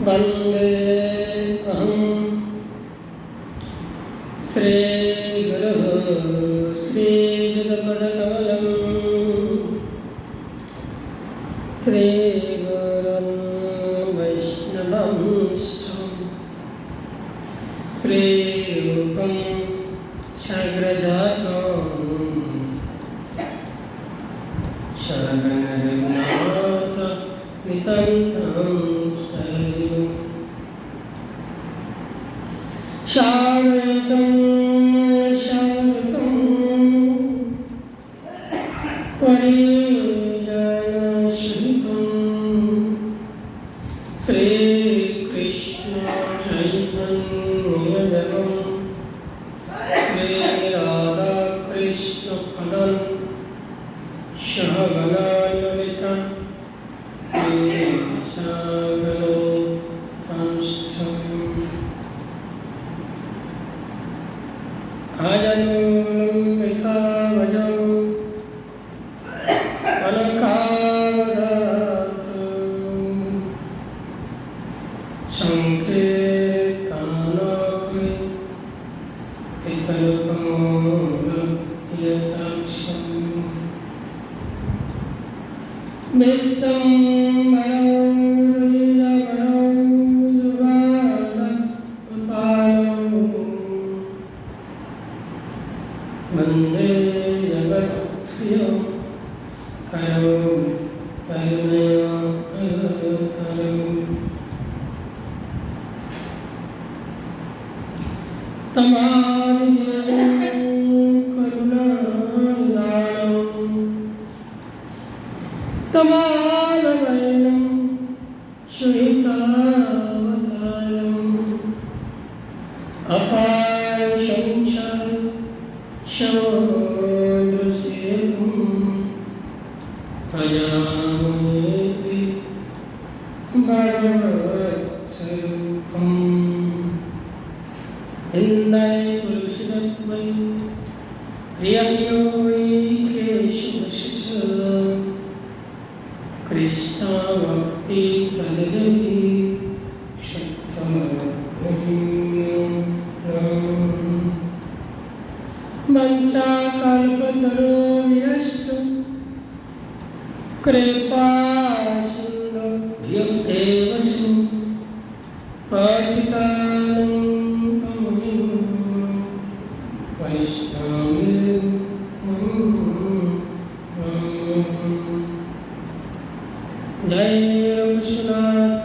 वन्देऽहं श्रीगुरुः श्रीयुतपदकमलं श्रीगुरुन् वैष्णवंश्च श्रीरूपं साग्रजातं शरणरघुनाथ नितन्तं शान्तं शान्तं परिजनसहितं श्रीकृष्ण चैतन्यदेवं श्रीराधाकृष्णपदं सहगना ललिता वन्दे जगत्प्रियो करो करुणया करो तमादिजं करुणानिधानं तमालवैनं श्वेतावतारम् अपार संसार शोदृशेतुं भजामि भगवत्स्वरूपम् इन्दै तुलसीदत्तमै प्रिययो वै केशवश्च कृष्णा भक्ति प्रददति वञ्चाकल्पतरुभ्यश्च कृपासिन्धुभ्यो एव च पतितानं पावनेभ्यो वैष्णवेभ्यो जय रघुनाथ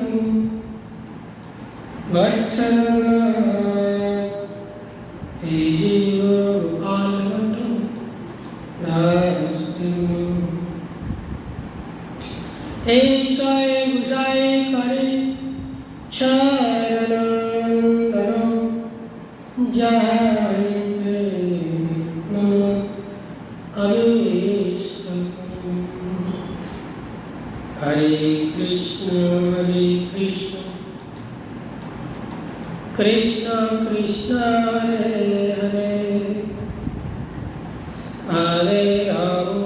भट्टरघुनाथ हरे कृष्ण कृष्ण कृष्ण हरे हरे हरे राम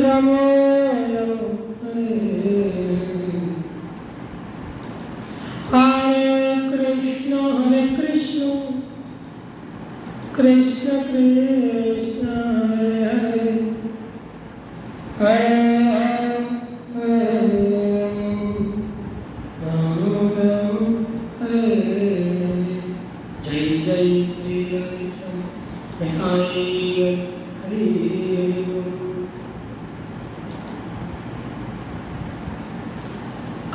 राम राम हरे हरे कृष्ण कृष्ण कृष्ण हरे हरे हरे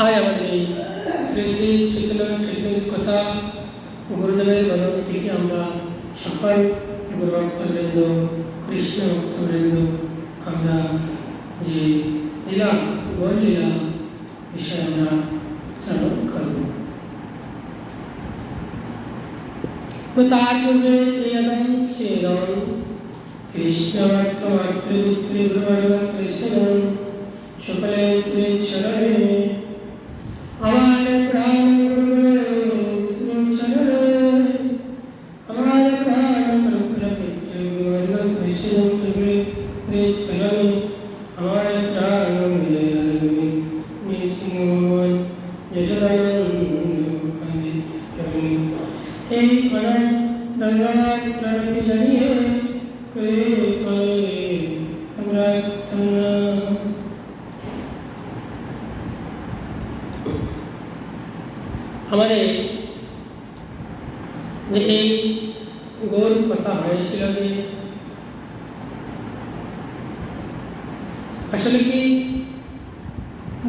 आज हमारे श्री श्री चैतन्य কথা গুরুদেবের বদল থেকে আমরা সকল গুরু ভক্তবৃন্দ কৃষ্ণ ভক্তবৃন্দ আমরা যে লীলা গৌর লীলা বিষয়ে আমরা শ্রবণ করব। তো তার পূর্বে এদম চেদম কৃষ্ণ ভক্ত মাতৃপুত্রী গুরু কৃষ্ণ সকলে চরণে আমার প্রাণ আমাদের যে এই গৌর কথা হয়েছিল যে আসলে কি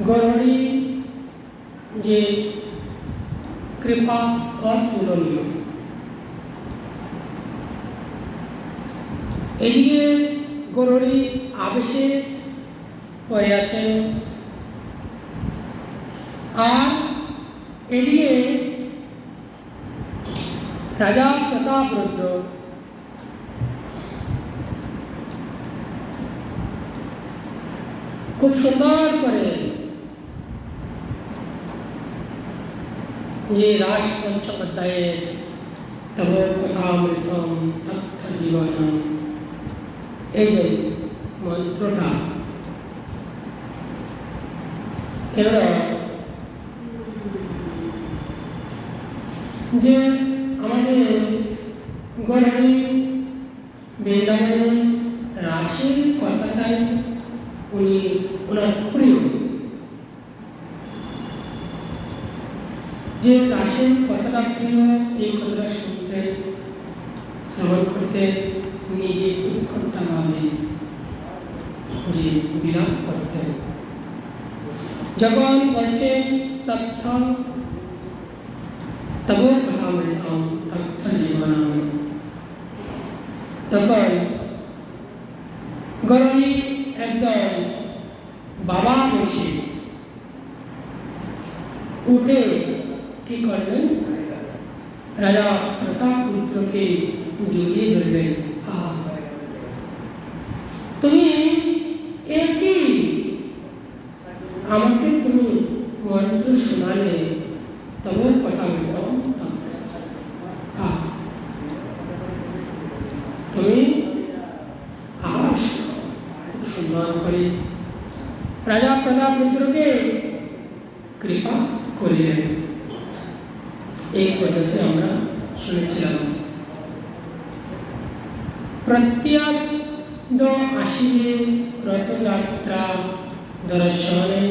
গৌরী যে কৃপা অতুলনীয়। এদিকে গৌরী আবেশে পড়ে আছেন, আর এদিকে রাজা প্রতাপরুদ্র খুব সুন্দর করে যে রাস পঞ্চমধ্যায়ে তব কথামৃতম তথ্য জীবনম এই যে মন্ত্রটা, কেননা যে আমাদের গৌরী বৃন্দাবনে রাসের কথাটাই উনি ওনার প্রিয়, যে রাসের কথাটা প্রিয়, এই কথাটা শুনতে শ্রবণ করতে নিজে উৎকণ্ঠাভাবে যে বিলাপ করতেন। যখন বলছে তথ্য তব কথামৃতম তথ্য জীবনম, তখন গৌরী একদম বাবা বসে উঠে কি করলেন, রাজা প্রতাপরুদ্রকে জড়িয়ে ধরলেন। তুমি একই আমাকে তুমি মন্ত্র শোনালে, তব কথামৃতম তুমি আবার খুব সুন্দর করে রাজা প্রতাপরুদ্রকে কৃপা করিলেন। এই পদ্ধতি আমরা শুনেছিলাম। প্রত্যাদ আসিবে রথযাত্রা দর্শনে,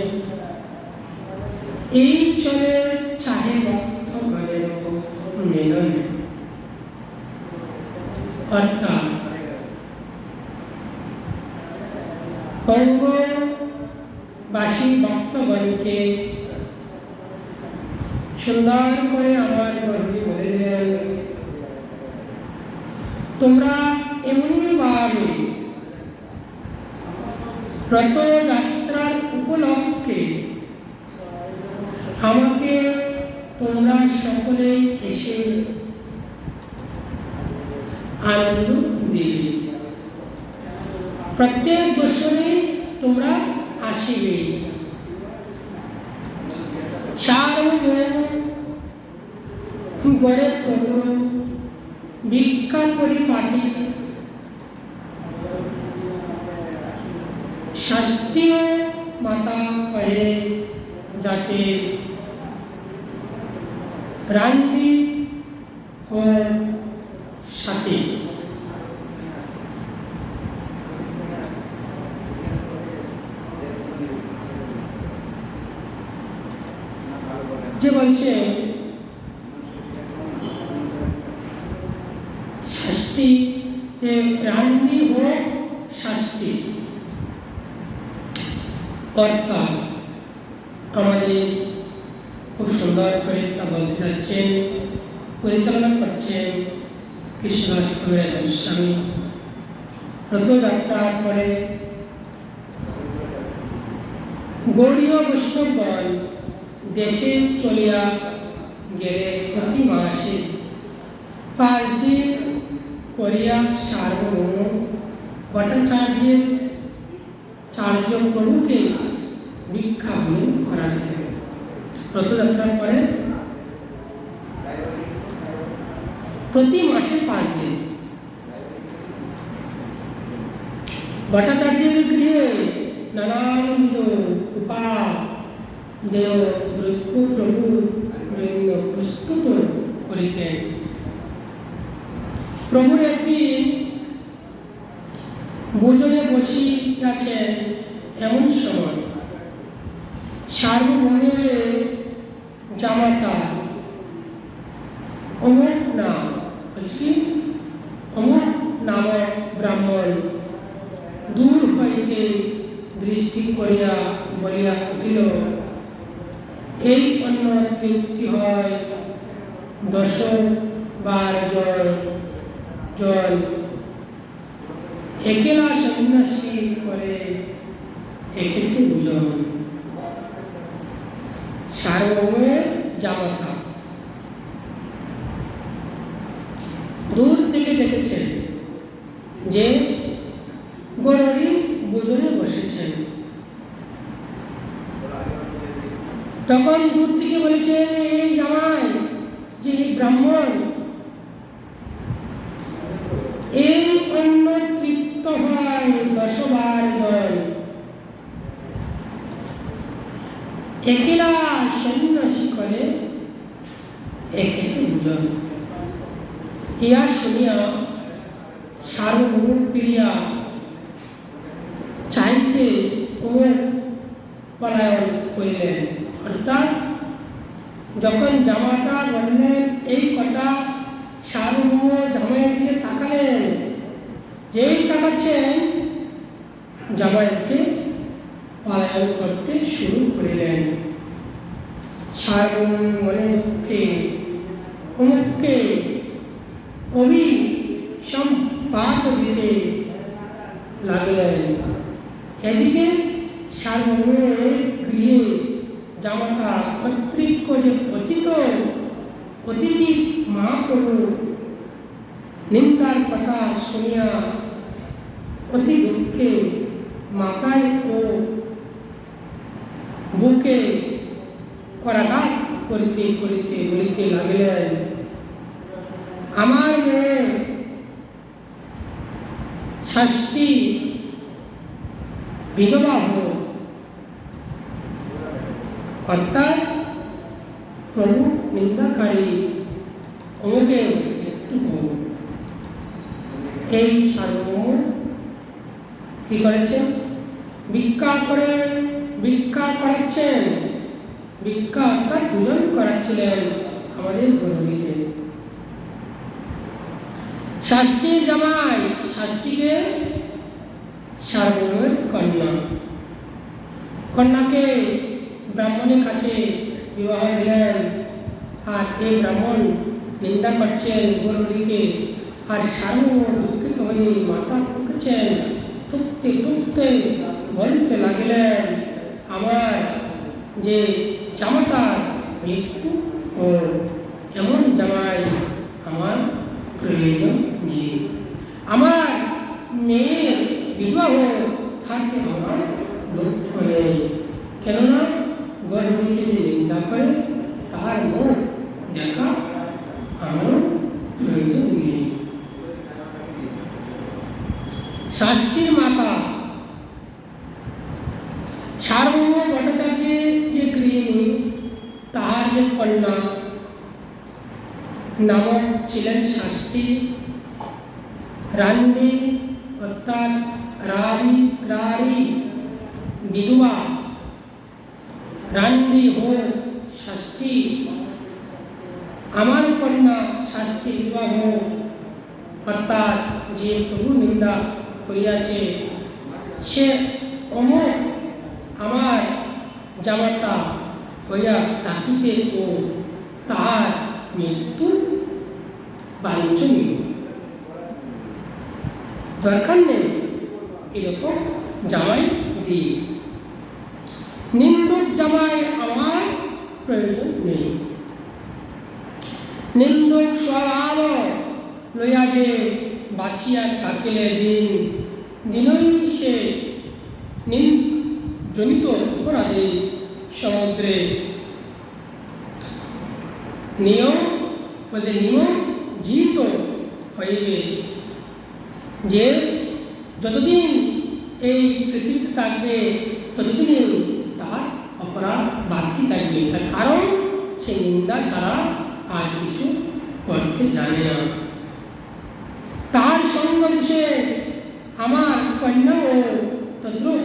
এই চলে চাহে ভক্তগণের মিলনে। অর্থাৎ বঙ্গবাসী ভক্তগণকে সুন্দর করে আমার গৌরী বলে দিলেন, তোমরা এমনি ভাবে রথযাত্রার উপলক্ষে আমাকে তোমরা সকলে এসে আনন্দ দিবে। প্রত্যেক বছরে তোমরা আসিবে, সার্বভৌম গড়ে প্রভু ভিক্ষা পরিপাটি শাস্ত্রীয় মাতা কহে যাতে রান্ডি ও সাথে। যে বলছে ষষ্ঠী রান্ডি ও শাস্তি, অর্থাৎ আমাদের খুব সুন্দর করে তা বলতে যাচ্ছেন, পরিচালনা করছেন কৃষ্ণদাস কবিরাজ গোস্বামী। রথযাত্রার পরে গৌড়ীয় বৈষ্ণবগণ দেশে চলিয়া গেলে প্রতি মাসে 5 দিন করিয়া সার্বভৌম ভট্টাচার্যের 4 জন প্রভুকে ভিক্ষা ভোজন করাতে। রথযাত্রার পরে প্রতি মাসে 5 দিন ভট্টাচার্যের গৃহে নানাবিধ উপাদেয় দ্রব্য প্রভুর জন্য প্রস্তুত করিতেন। প্রভুর একদিন ভোজনে বসিয়াছেন, এমন সময় সার্বভৌমের জামাতা বলছি অমর নামক ব্রাহ্মণ দূর হইতে দৃষ্টি করিয়া বলিয়া উঠিল, এই অন্ন তৃপ্তি হয় 10 বার জল একেলা সন্ন্যাসী করে একেতে বুঝন। সার্বভৌমের জামাতা দূর থেকে দেখেছেন যে গরুড়ি ভোজনে বসেছেন, তখন দূর থেকে বলেছেন, এই জামাই যে ব্রাহ্মণ, এই অন্ন তৃপ্ত হয় 10 বার জল একেলা সন্ন্যাসী করে একেতে বুঝন। ইহা শুনিয়া সার্বভৌম প্রিয়া চাইতে ওর পলায়ন করিলেন। অর্থাৎ যখন জামাতা বললেন এই কথা, সার্বভৌম জামাইয়ের দিকে তাকালেন, যেই তাকাচ্ছেন জামাইকে পলায়ন করতে শুরু করিলেন। সার্বভৌম মনে দুঃখে অমুককে অভিসম্পাত দিতে লাগলেন। এদিকে সার্বভৌমের গৃহে জামাতা কর্তৃক যে অতিথি মহাপ্রভু নিন্দার কথা শুনিয়া অতি দুঃখে মাথায় ও বুকে করাঘাত করিতে করিতে বলিতে লাগিলেন, আমার মেয়ে ষষ্ঠী বিধবা হোক। অর্থাৎ প্রভু নিন্দাকারী অমুকে একটু হোক। এই সার্বভৌম কি করেছেন? ভিক্ষা করাচ্ছেন, ভিক্ষা অর্থাৎ পূজন করাচ্ছিলেন আমাদের গরুড়িকে। ষষ্ঠীর জামাই, ষষ্ঠীকে সার্বভৌমের কন্যাকে ব্রাহ্মণের কাছে বিবাহ দিলেন। আর এই ব্রাহ্মণ নিন্দা করছেন গরুড়িকে, আর সার্বভৌম দুঃখিত হয়ে মাথা টুকছেন, টুকতে টুকতে বলতে লাগলেন, আমার যে জামাতার মৃত্যু ও এমন জামাই আমার প্রয়োজন নেই। আমার মেয়ের বিবাহ থাকতে আমার দুঃখ নেই, কেননা গর্ভবতীকে যে নিন্দা করে তার মুখ দেখা আমার প্রয়োজন নেই। ষষ্ঠীর মাতা সার্বভৌম ভট্টাচার্যের যে গৃহিণী, তাহার যে কন্যা নামক ছিলেন ষষ্ঠী। রান্ডি অর্থাৎ রারি বিধবা, রান্ডি হোক ষষ্ঠী, আমার কন্যা ষষ্ঠী বিধবা হোক। অর্থাৎ যে প্রভু নিন্দা করিয়াছে সে অমুক আমার জামাতা হইয়া থাকিতে ও তাহার মৃত্যু বাঞ্ছনীয়, দরকার নেই এরকম জামাই দিয়ে। নিন্দুক জামাই আমার প্রয়োজন নেই। নিন্দুক স্বভাব লইয়া যে বাঁচিয়া থাকিলে দিনই সে জনিত অপরাধে সমুদ্রে নিয়ম জীবিত হইবে। যে যতদিন এই পৃথিবীতে থাকবে ততদিনই তার অপরাধ বাড়তি থাকবে, তার কারণ সে নিন্দা ছাড়া আর কিছু করতে জানে না। তার সঙ্গ দোষে আমার কন্যাও তদ্রূপ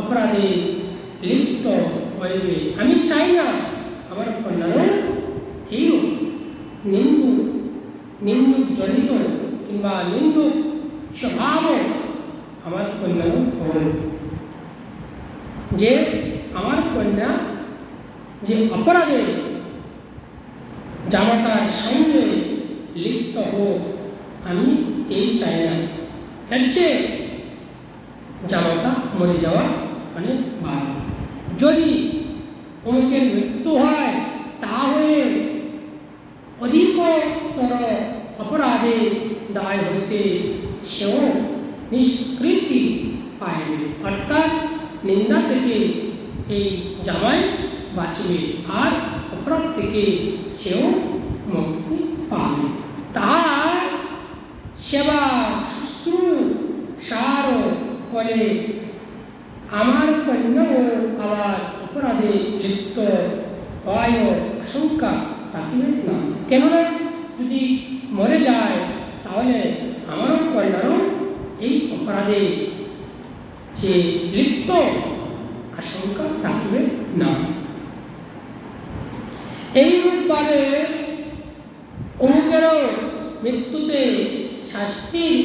অপরাধে লিপ্ত হইবে। আমি চাই না আমার কন্যারও এইরূপ নিন্দুক জনিত কিংবা নিন্দুক স্বভাব আমার কন্যার হল। যে আমার কন্যা যে অপরাধে জামাতার সঙ্গে লিপ্ত হোক, আমি এই চাই না। এর চেয়ে জামাতা মরে যাওয়া অনেক ভালো। যদি অমুকের মৃত্যু হয় তাহলে অধিকতর অপরাধে দায় হইতে সেও নিষ্কৃতি পাইবে, অর্থাৎ নিন্দা থেকে এই জামাই বাঁচবে আর অপরাধ থেকে সেও মুক্তি পাবে। তাহার সেবা শুশ্রূষার ফলে আমার কন্যাও আবার অপরাধে লিপ্ত হওয়ার আশঙ্কা থাকিবে না। কেননা যদি মরে যায় তাহলে আমারও কন্যারও এই অপরাধে যে লিপ্ত আশঙ্কা থাকিবে না। এইরূপভাবে অমুকেরও মৃত্যুতে শাস্তির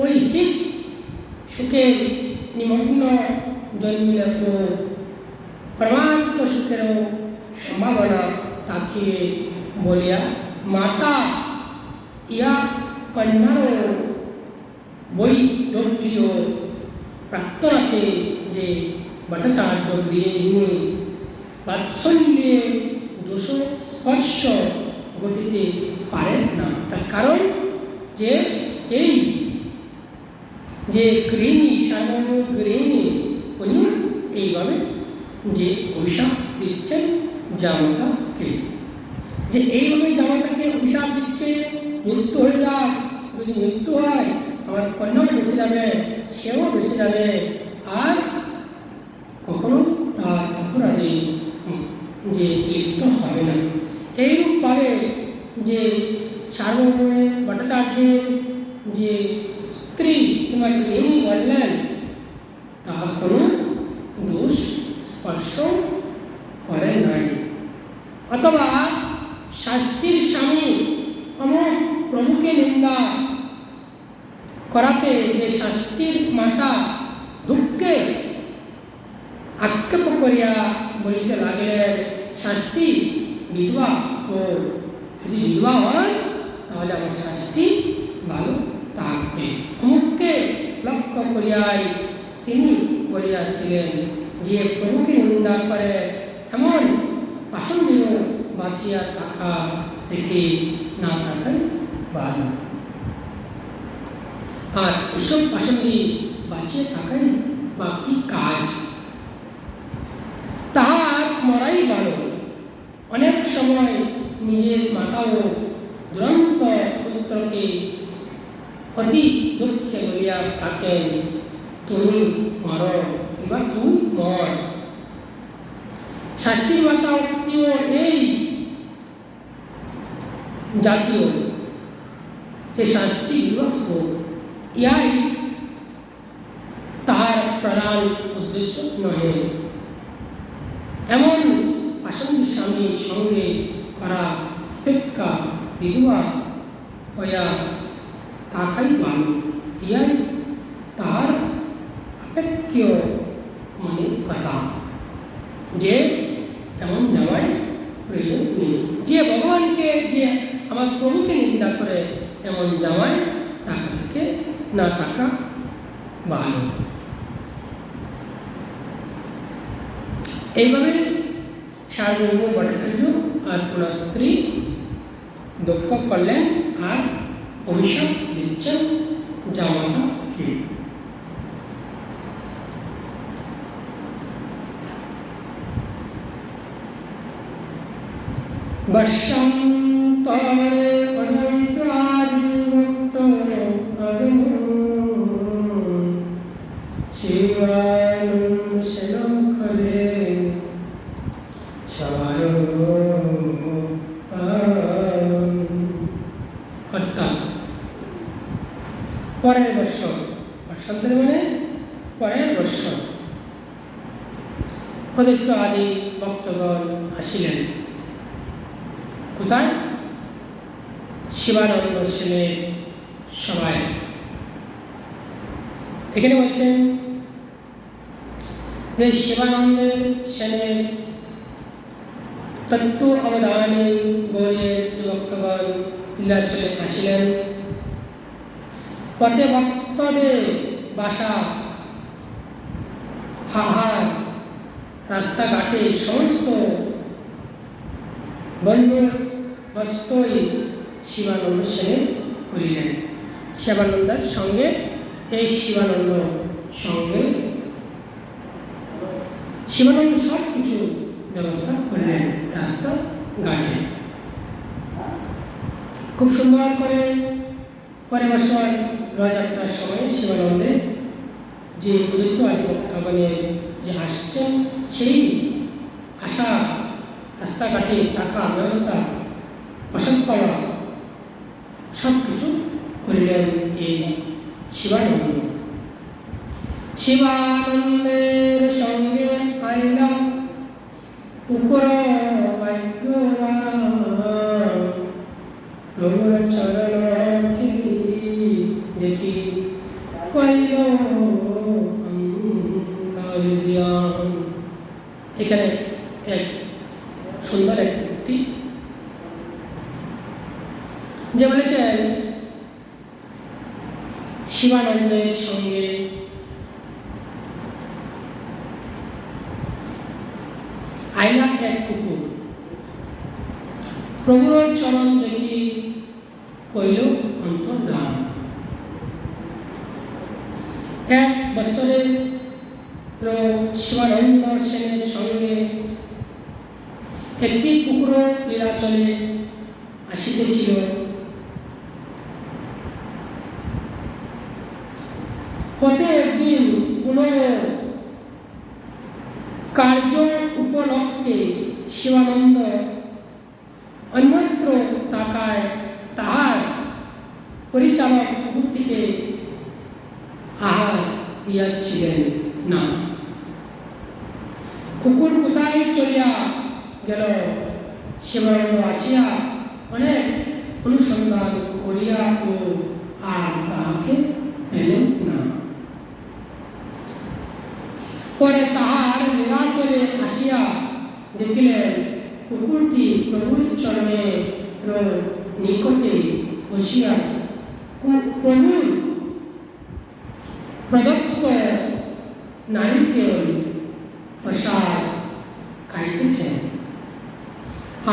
ঐহিক সুখে নিমগ্ন জন্মিলেও পরমান্ত সুখেরও সম্ভাবনা থাকিবে বলিয়া মাতা ইয়া কন্যারও বৈদত্রীয় প্রার্থনাতে যে ভট্টাচার্য গৃহিণী বাৎসল্যে দোষ স্পর্শ ঘটিতে পারেন না। তার কারণ যে এই যে গৃহিণী সার্বভৌম গৃহিণী উনি এইভাবে যে অভিশাপ দিচ্ছেন জামাতাকে, যে এইভাবে জামাতাকে অভিশাপ দিচ্ছে মৃত্যু হয়ে যাক, যদি মৃত্যু হয় আমার কন্যাও বেঁচে যাবে, সেও বেঁচে যাবে, আর কখনো তার অপরাধে যে লিপ্ত হবে না। এইরূপভাবে যে সার্বভৌম ভট্টাচার্যের যে স্ত্রী কিংবা গৃহিণী বললেন তাহা কোনো দোষ স্পর্শ করে নাই। অথবা শাস্তির স্বামী অমুক প্রভুকে নিন্দা করাতে যে শাস্তির মাতা দুঃখে আক্ষেপ করিয়া বলিতে লাগলেন শাস্তি বিধবা ও যদি বিধবা হয় তাহলে আমার শাস্তি ভালো থাকবে। অমুককে লক্ষ্য করিয়াই তিনি বলিয়াছিলেন যে প্রভুকে নিন্দা করে এমন পাষণ্ড বাঁচিয়া থাকা থেকে না থাকাই ভালো। আর এসব পাষণ্ডে বাঁচিয়ে থাকাই বা কি কাজ, তাহার মরাই ভালো। অনেক সময় নিজের মাতাও দুরন্ত পুত্রকে অতি দুঃখে বলিয়া থাকেন তুমি মর কিংবা তুই মর। শাস্ত্রীর মাতা উক্তিও এই জাতীয় যে শাস্তি বিবাহ ইয়াই তাহার প্রধান উদ্দেশ্য নহে। এমন আসন্ন স্বামীর সঙ্গে করা অপেক্ষা বিধবা হইয়া থাকাই ভালো, ইয়াই তাহার আপেক্ষীয় মানে কথা। যে এমন জামাই প্রয়োজন নেই। যে ভগবানকে যে আমার প্রভুকে নিন্দা করে এমন জামাই টাকা থেকে না থাকা ভালো। এইভাবে সার্বভৌম ভট্টাচার্য আর ওনার স্ত্রী দুঃখ করলেন আর অভিশাপ দিচ্ছেন জামাতাকে। বর্ষান্তরে পড়াইত্রাদি ভক্ত আগম শিবানন্দ সেনখরে সার। অর্থাৎ পরের বৎসর, বর্ষান্তরে মানে পরের বৎসর অদিত্য আদি ভক্তগণ আসিলেন। কোথায়? শিবানন্দ সেনের সভায়। এখানে বলছেন যে শিবানন্দ সেনের তত্ত্ব অবদানে গৌরের ভক্তগণ লীলাচলে আসিলেন। পথে ভক্তদের বাসা, হাহার, রাস্তাঘাটে সমস্ত বন্দোবস্তই শিবানন্দ সেন করিলেন। শিবানন্দের সঙ্গে এই শিবানন্দ সঙ্গে শিবানন্দ সব কিছু ব্যবস্থা করলেন রাস্তা ঘাটে। খুব সুন্দর করে পরে বছর রথযাত্রার সময় শিবানন্দে যে গুরুত্ব আদি ভক্তগণের যে আসছেন, সেই আসা রাস্তাঘাটে থাকা ব্যবস্থা, প্রসাদ পাওয়া সব কিছু করিলেন এই শিবানন্দ। শিবানন্দের সঙ্গে আইলাম উপর ভাগ্যবান, প্রভুর চরণ দেখি কইল এখানে এক সুন্দর এক ব্যক্তি যে বলেছেন শিবানন্দের সঙ্গে আইলা এক কুকুর, প্রভুর চরণ দেখি কইল অন্তর্ধান। এক বছরের শিবানন্দ সেনের সঙ্গে একটি কুকুর লীলাচলে আসিতেছিল। পথে একদিন কোনো কার্য উপলক্ষে শিবানন্দ অন্যত্র তাকায় তাহার পরিচালক কুকুরটিকে আহার দিয়াছিলেন না। কুকুর কোথায় চলিয়া গেল, শিবানন্দ আসিয়া অনেক অনুসন্ধান করিয়া ও আর তাহাকে পেলেন না। পরে তাহার লীলাচলে আসিয়া দেখিলেন কুকুরটি প্রভুর চরণের নিকটে বসিয়া প্রভুর প্রদত্ত নারিকেল প্রসাদ খাইতেছে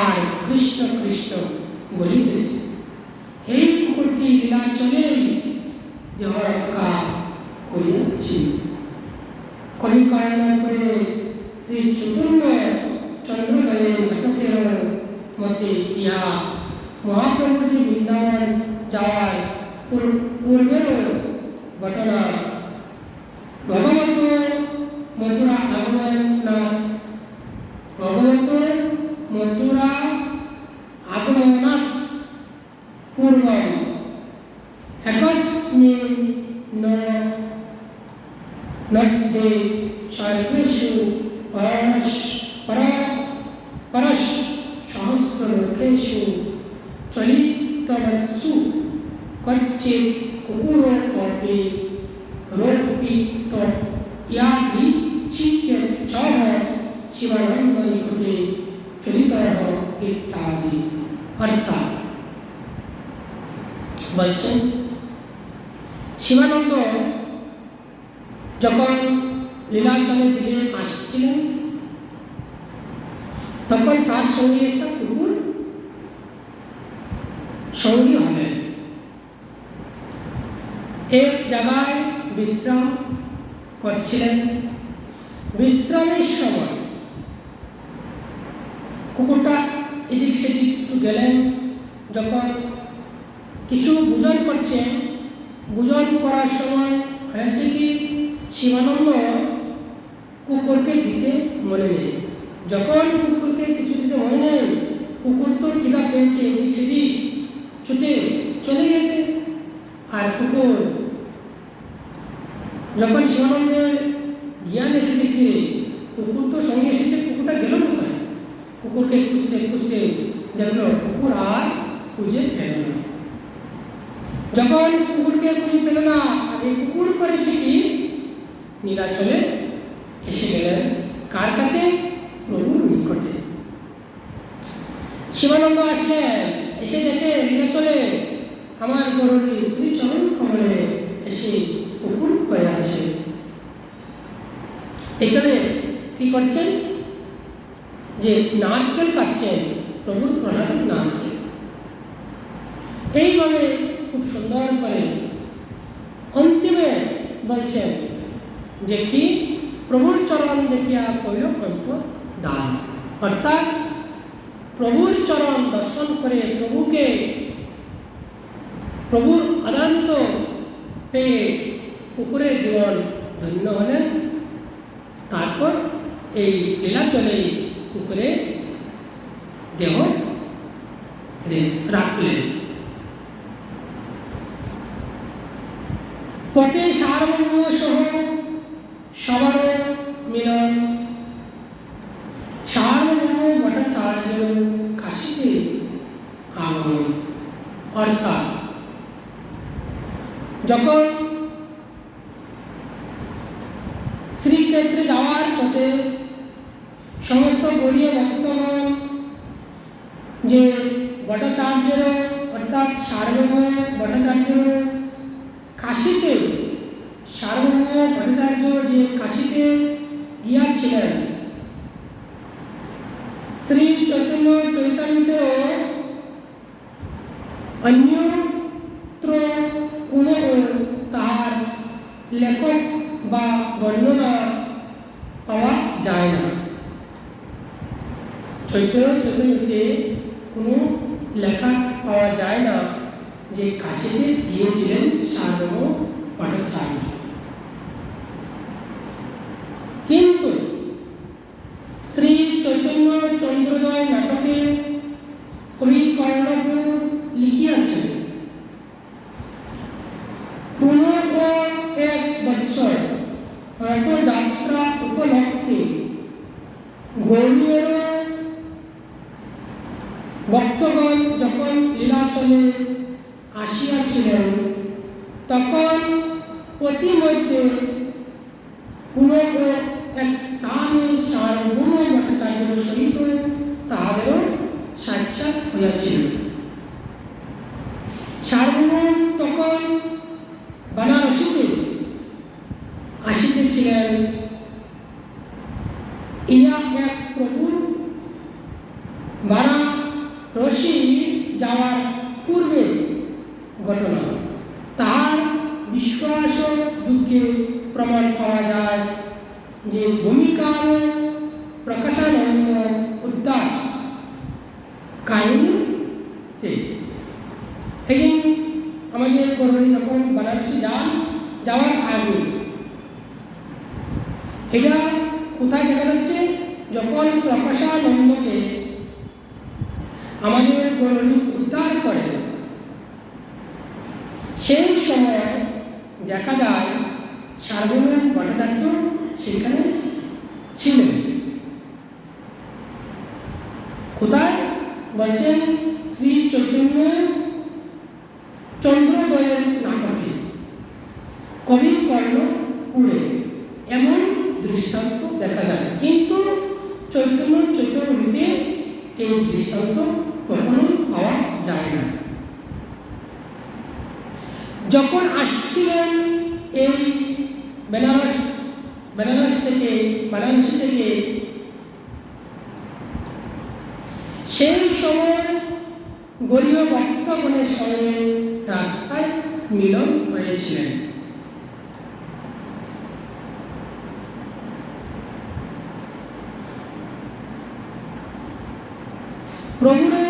আর কৃষ্ণ কৃষ্ণ বলিতেছে। এই কুকুরটি লীলাচলেই দেহ রক্ষা করিয়াছি। কলিকায়ন করে শ্রী চৈতন্য চন্দ্রদয়ের নাটকের মতে ইহা মহাপ্রভু যে বৃন্দাবন যাওয়ার পূর্বেরও ঘটনা। ভগবত মথুরা আগমন না ভগবত মথুরা আগমনাৎ পূর্বম একস্মিন নদ্যে সর্বেষু পরশ সহস্রলোকেষু চলিতবৎসু কচ্চিৎ কুকুরোপি রোপিত ইয়াদৃচ্ছিকচ্ছঃ শিবানন্দ নিকটে চলিতঃ ইত্যাদি। অর্থাৎ বলছেন শিবানন্দ যখন লীলাচলের দিকে আসছিলেন তখন তার সঙ্গে একটা কুকুর সঙ্গী হলেন। এক জায়গায় বিশ্রাম করছিলেন। বিশ্রামের সময় কুকুরটা এদিক সেদিক একটু গেলেন। যখন কিছু ভোজন করছেন, ভোজন করার সময় হয়েছে কি শিবানন্দ কুকুরকে দিতে মনে নেই। যখন কুকুরকে কিছু দিতে মনে নেই, কুকুর তো খিদা পেয়েছে, সেদিক ছুটে চলে গেছে। আর কুকুর যখন শিবানন্দের জ্ঞান এসেছে কি কুকুর তো সঙ্গে এসেছে, কুকুরটা গেল কোথায়? কুকুরকে খুঁজতে খুঁজতে দেখলো কুকুর আর খুঁজে পেল না। যখন কুকুরকে খুঁজে পেল না, এই কুকুর করেছে কি, নীলাচলে এসে গেলেন কার কাছে? প্রভুর নিকটে। শিবানন্দ আসলেন, এসে দেখে নীলাচলে আমার গরুর শ্রীচরণ কমলে এসে কুকুর হয়ে আছে। এখানে কি করছেন? যে নারকেল কাটছেন, প্রভুর প্রণামের নারকেল। এইভাবে খুব সুন্দর করে অন্তিমে বলছেন যে কি, প্রভুর চরণ দেখিয়া কইল অন্ত দান। অর্থাৎ প্রভুর চরণ দর্শন করে প্রভুর আনন্দ পেয়ে কুকুরের জীবন ধন্য হলেন। তারপর এই লীলাচলে কুকুরে দেহ রাখলেন। পথে সার্বভৌম সহ সবার মিলন। সার্বভৌম ভট্টাচার্য কাশীতে আগমন। অর্থাৎ যখন শ্রীক্ষেত্রে যাওয়ার পথে সমস্ত গড়িয়ে ভক্তগণ যে ভট্টাচার্যের অর্থাৎ সার্বভৌম ভট্টাচার্যের কাশীতে, সার্বভৌম ভট্টাচার্য যে কাশীতে গিয়াছিলেন, শ্রী চৈতন্য চৈতন্যতেও অন্যত্র কোনো তাহার লেখক বা বর্ণনা পাওয়া যায় না। চৈতন্যতে কোনো লেখা পাওয়া যায় না যে কাশীতে গিয়েছিলেন সার্বভৌম ভট্টাচার্য। কিন্তু শ্রী চৈতন্য চন্দ্রোদয় নাটকে কবি কর্ণপুর লিখিয়াছেন, ১৫ বৎসর রথযাত্রা উপলক্ষে গৌরীয় ভক্তগণ যখন লীলাচলে আসিয়াছিলেন, তখন প্রতিমধ্যে কোনো এক স্থানে সার্বভৌম ভট্টাচার্যের সহিত তাহাদেরও সাক্ষাৎ হইয়াছিল। সার্বভৌম তখন বানারসিতে আসিতেছিলেন। ইহা এক প্রভুর বারাণসী যাওয়ার পূর্বে ঘটনা। তাহার বিশ্বাসযোগ্য প্রমাণ পাওয়া যায় যে ভূমিকার প্রকাশানন্দ উদ্ধার কাহিনীতে। একদিন আমাদের গৌরী যখন বারাণসী যাওয়ার আগে, এটা কোথায় দেখা যাচ্ছে? যখন প্রকাশানন্দকে আমাদের গৌরী উদ্ধার করে, সেই সময় দেখা যায় সার্বভৌম ভট্টাচার্য সেখানে ছিলেন। কোথায় বলছেন? শ্রী চৈতন্য চন্দ্রোদয়ের নাটকে কবি কর্ণপুরে এমন দৃষ্টান্ত দেখা যায়। কিন্তু চৈতন্যতে এই দৃষ্টান্ত কখনোই পাওয়া যায় না। যখন আসছিলেন এই বারাণসী থেকে, সেই সময় গরীয় ভক্তগণের সঙ্গে রাস্তায় মিলন হয়েছিলেন। প্রভুরে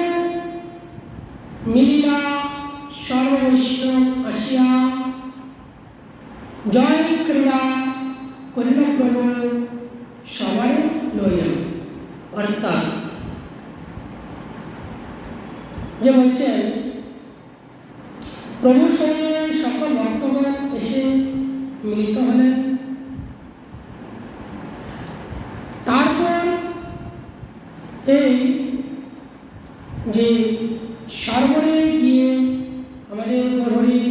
মিলিয়া সর্ববৈষ্ণব আসিয়া জয় ক্রীড়া করিল প্রভু সবাই লইয়া। অর্থাৎ যে বলছেন, প্রভুর সঙ্গে সকল ভক্তগণ এসে মিলিত হলেন। তারপর এই যে সরোবরে গিয়ে আমাদের গৌরী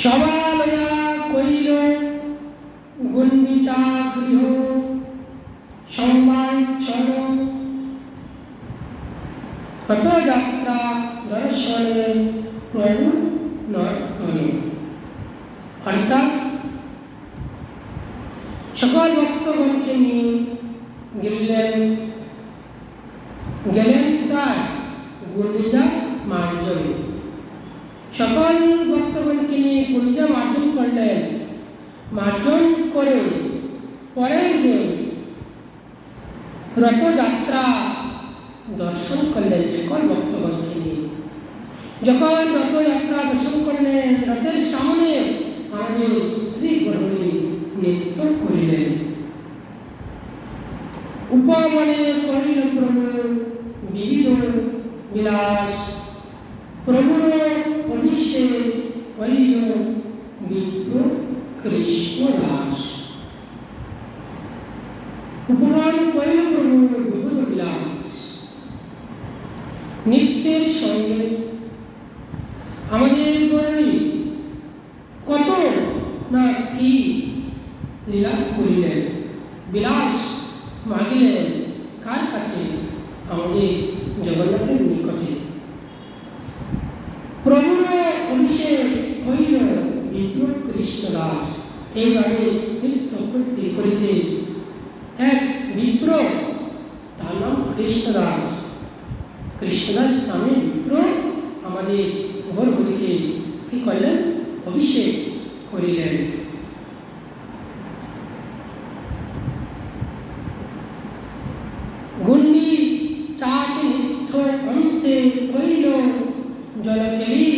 সভা লয়া কইল গুন্ডিচা গৃহ সংবাদ রথযাত্রা দর্শনে প্রভু নর্তনে। অর্থাৎ সকল ভক্তগণকে নিয়ে গেলেন তার গুন্ডিচা মার্জনে। সকল ভক্তগণকে নিয়ে গুন্ডিচা মার্জন করলেন। মার্জন করে পরের দিন রথযাত্রা দর্শন করলেন সকল ভক্তগণকে নিয়ে। যখন রথযাত্রা দর্শন করলেন, রথের সামনে আমাদের শ্রী গৌরী নৃত্য করিলেন। উপবনে করিল প্রভু বিবিধ বিলাস, প্রভুর অভিষেক করিল বিপ্র কৃষ্ণ দাস। উপবন করিল প্রভুর বিবিধ বিলাস, নিত্যের সঙ্গে আমাদের গৌরী কত না কি লীলা করিলেন, বিলাস মাগিলেন কার কাছে? আমাদের জগন্নাথের নিকটে। প্রভুর অভিষেক হইল বিপ্র কৃষ্ণ দাস। এইভাবে নৃত্য করতে করিতে এক বিপ্র, তার নাম কৃষ্ণদাস। কৃষ্ণদাস নামে বিপ্র আমাদের গৌরহরিকে কি করলেন? অভিষেক করিলেন। গুন্ডি চাকে নিত্য অন্তে কইল জলকেলি,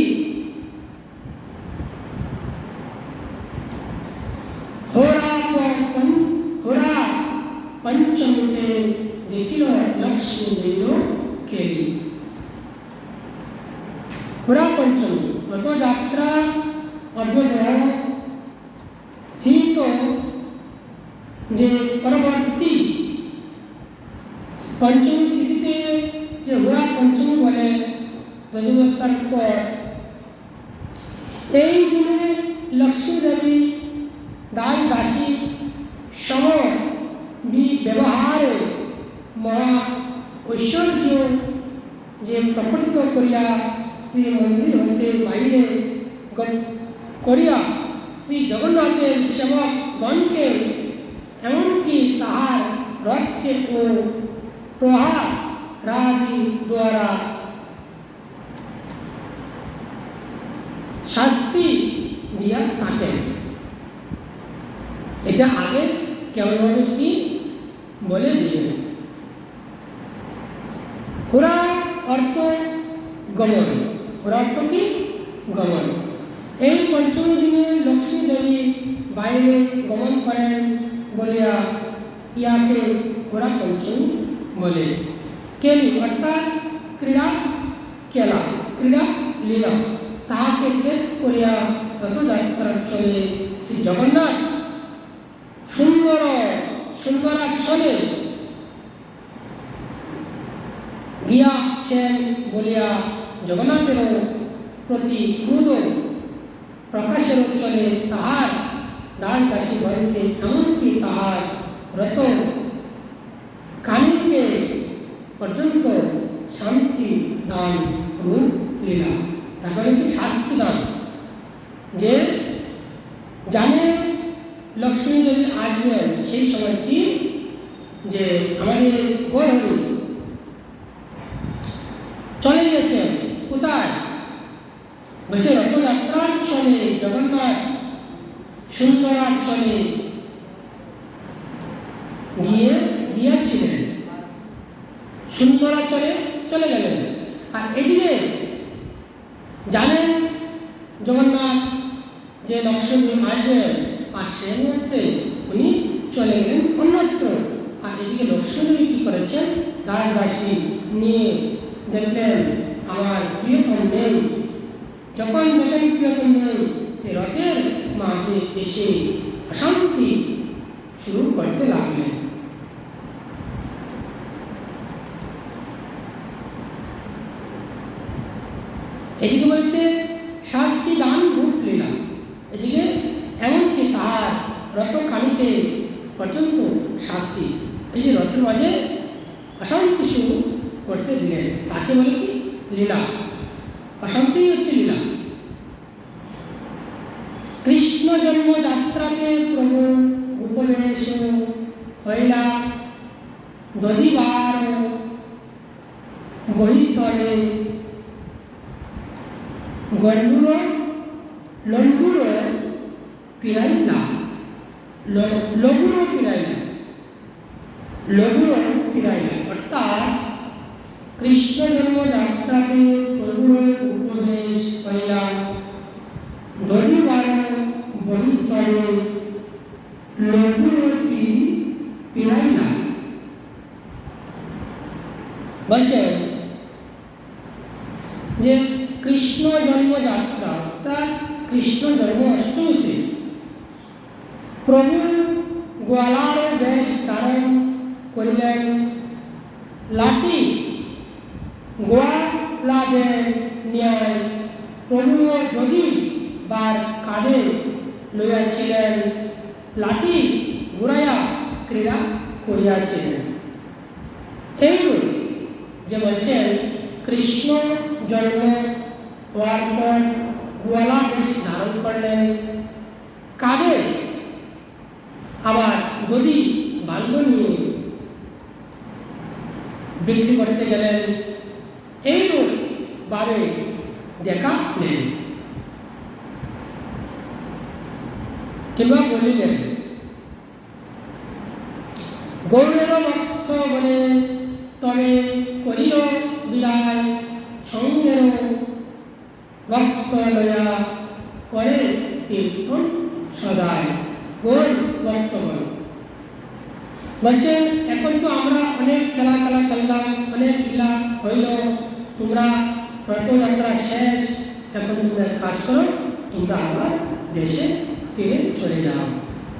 হোরা পঞ্চমীতে দেখিল লক্ষ্মী দেব কেলি। হোরা পঞ্চমী রথযাত্রা অব্যবহিত যে পরবর্তী পঞ্চমী তিথিতে যে হোরা পঞ্চমী বলে রথযাত্রার পর, এই দিনে লক্ষ্মী দেবী দাস দাসী সম ব্যবহারে মহা ঐশ্বর্য যে প্রকটিত করিয়া শ্রী মন্দির হইতে বাইরে করিয়া শ্রী জগন্নাথের সেবকগণকে, এমনকি তাহার রথকে ও প্রহার রাজি দ্বারা শাস্তি দিয়া থাকেন। এটা আগে কেমনভাবে কি বলে দিলেন। হোরা অর্থ গমন, হোরা অর্থ কি? গমন। এই পঞ্চমী দিনে লক্ষ্মী দেবী বাইরে গমন করেন বলিয়া ইয়াকে হোরা পঞ্চমী বলে। কেলি অর্থাৎ ক্রীড়া খেলা, ক্রীড়া লীলা, তাহাকে ত্যাগ করিয়া রথযাত্রার চলে শ্রী জগন্নাথ সুন্দরাচ্ছলে গিয়াছেন বলিয়া জগন্নাথের প্রতি ক্রোধ প্রকাশের চলে তাহার দাস দাসীগণকে, এমনকি তাহার রথ কানিকে পর্যন্ত শান্তি দান রূপ লীলা। তারপরে কি? শাস্তি দান। যে জানে লক্ষ্মী যদি আসবেন, সেই সময় কি যে আমাদের গৌরহরি চলে গেছেন কোথায়? বলছে রথযাত্রার চলে জগন্নাথ সুন্দরাঞ্চলে গিয়েছিলেন, সুন্দরাঞ্চলে চলে গেলেন। আর এদিকে জানেন জগন্নাথ যে লক্ষ্মী আসবেন, আর সে মুহূর্তে উনি চলে গেলেন অন্যত্র। আর এদিকে লক্ষ্মী কি করেছেন? দাস দাসী নিয়ে দেখলেন আমার প্রিয়তম নেই। যখন দেখেন প্রিয়তম নেই, রথের মাঝে এসে অশান্তি শুরু করতে লাগলেন। এদিকে বলছে শাস্তি দান রূপ লীলা। এদিকে এমনকি তার রথখানিকে পর্যন্ত শাস্তি, এই যে রথের মাঝে অশান্তি শুরু করতে দিলেন, তাকে বলে কি লীলা। অশান্তি হচ্ছে লীলা। কৃষ্ণ জন্মযাত্রাতে প্রভু উপবেশ হইলা দধিবার বহিতলে গণ্ডুর লণ্ডুর পিরাইলা লঘুর পিরাইলা লঘুর পিরাইলা। অর্থাৎ কৃষ্ণ জন্মযাত্রাতে প্রভুর উপদেশ হইলা দধিবার বহিতলে লঘুর পিরাইলা। বলছেন যে কৃষ্ণ জন্মযাত্রা অর্থাৎ কৃষ্ণ জন্ম অষ্টমীতে প্রভু গোয়ালার বেশ ধারণ করিলেন, লাঠি গোয়ালাদের ন্যায় প্রভু দধি বার কাঁধে লইয়াছিলেন, লাঠি ঘুরাইয়া ক্রীড়া করিয়াছিলেন। এইরূপ যে বলছেন কৃষ্ণ জন্ম হওয়ার পর গোয়ালা বেশ ধারণ করলেন, কাঁধে আবার গদি বাল্য নিয়ে বিক্রি করতে গেলেন। এইরূপ ভাবে দেখালেন কিংবা বলিলেন, গৌরের ভক্ত বলে তবে করিল বিদায়, সঙ্গের ভক্ত লয়া করে কীর্তন সদায়। গৌর ভক্তগণ বলছে, এখন তো আমরা অনেক খেলা করলাম, অনেক লীলা হইল, তোমরা রথযাত্রা শেষ, এখন তোমরা কাজ করো, তোমরা আবার দেশে ফিরে চলে যাও।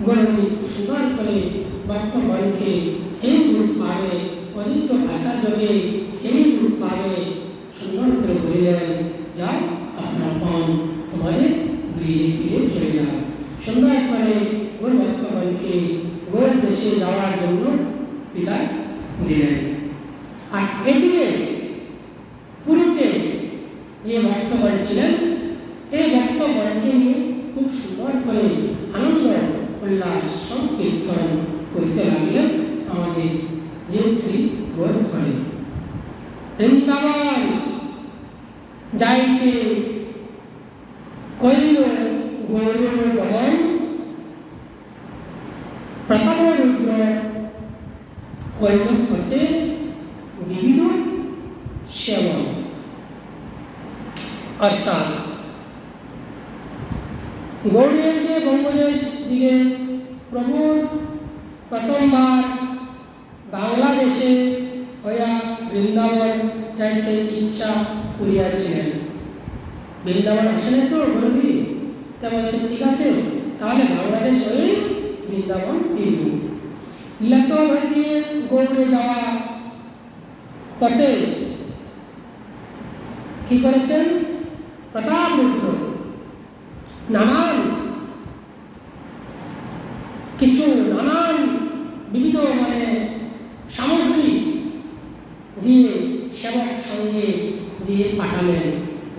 গৌরী সুন্দর করে ভক্তগণকে এই রূপ পাবে, অদিত্য আচার্যকে এই রূপ পাবে সুন্দর করে বলিলেন, যাও আপনার মন তোমাদের গৃহে ফিরে চলে যাও। সুন্দর করে গৌর ভক্তগণকে গৌর দেশে যাওয়ার জন্য বিদায় দিলেন। আর এদিকে পুরীতে যে ভক্তগণ ছিলেন, এই ভক্তগণকে নিয়ে খুব সুন্দর করে আনন্দ উল্লাস সংকীর্তন করতে লাগলেন আমাদের যে শ্রী গৌর হরি। বৃন্দাবন যাইতে কইল গৌরের গমন, প্রথম রুদ্র কইল হতে বিবিধ সেবন। অর্থাৎ গৌড়ের যে বঙ্গদেশ দিকে প্রভুর প্রথমবার বাংলাদেশে হইয়া বৃন্দাবন যাইতে ইচ্ছা করিয়াছিলেন। বৃন্দাবন আসেন তো গৌরী, তা বলছে ঠিক আছে, তাহলে বাংলাদেশ হয়ে বৃন্দাবন ফিরব। লীলাচল হইতে গৌড়ে যাওয়া পথে কি করেছেন, প্রতাপ রুদ্র নানান বিবিধ সামগ্রী দিয়ে সেবক সঙ্গে দিয়ে পাঠালেন,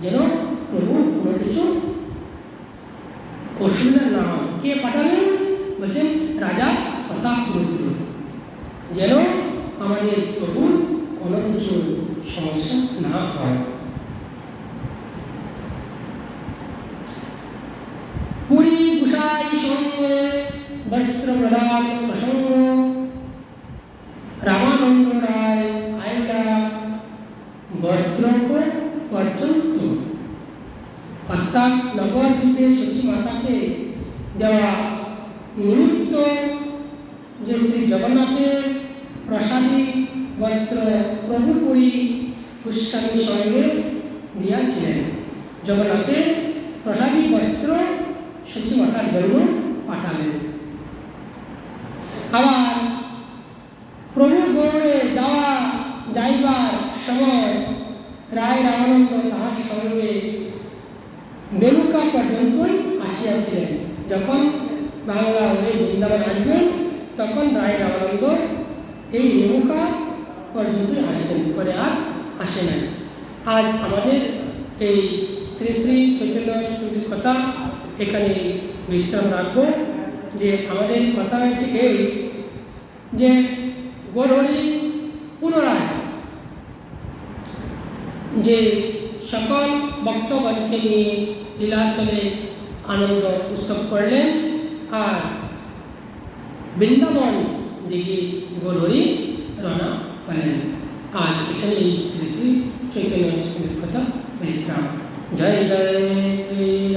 যেন প্রভু কোনো কিছু অসুবিধা না হয়। কে পাঠালেন? বলছেন রাজা প্রতাপ রুদ্র, যেন আমাদের প্রভুর কোনো কিছু সমস্যা না হয়। পুরী গুসাই সঙ্গে বস্ত্র প্রদান প্রসঙ্গ রামানন্দ রায় আইলা ভদ্রক পর্যন্ত। অর্থাৎ নবদ্বীপে সচী মাতাকে দেওয়া নিমিত্ত যে শ্রী জগন্নাথের প্রসাদী বস্ত্র প্রভু পুরী গোস্বামী সঙ্গে দিয়াছিলেন। জগন্নাথের প্রসাদী বস্ত্র সচী মাতার জন্য পাঠালেন। আবার প্রভু গৌড়ে যাইবার সময় রায় রামানন্দ তাহার সঙ্গে বেলুকা পর্যন্তই আসিয়াছিলেন। যখন বাংলা হয়ে বৃন্দাবন আসবেন তখন রায় রামানন্দ এই রেণুকা পর্যন্তই আসবেন, পরে আর আসে নাই। আজ আমাদের এই শ্রী শ্রী চৈতন্য চতুর্থীর কথা এখানে বিশ্রাম রাখবো। যে আমাদের কথা হচ্ছে এই যে গৌরহরি পুনরায় যে সকল ভক্তগণকে নিয়ে লীলাচলে আনন্দ উৎসব করলেন আর বৃন্দাবন দিকে গৌরহরি রওনা হলেন। আর এখানে এই শ্রী শ্রী চৈতন্য কথা বিশ্রাম। জয় জয় শ্রী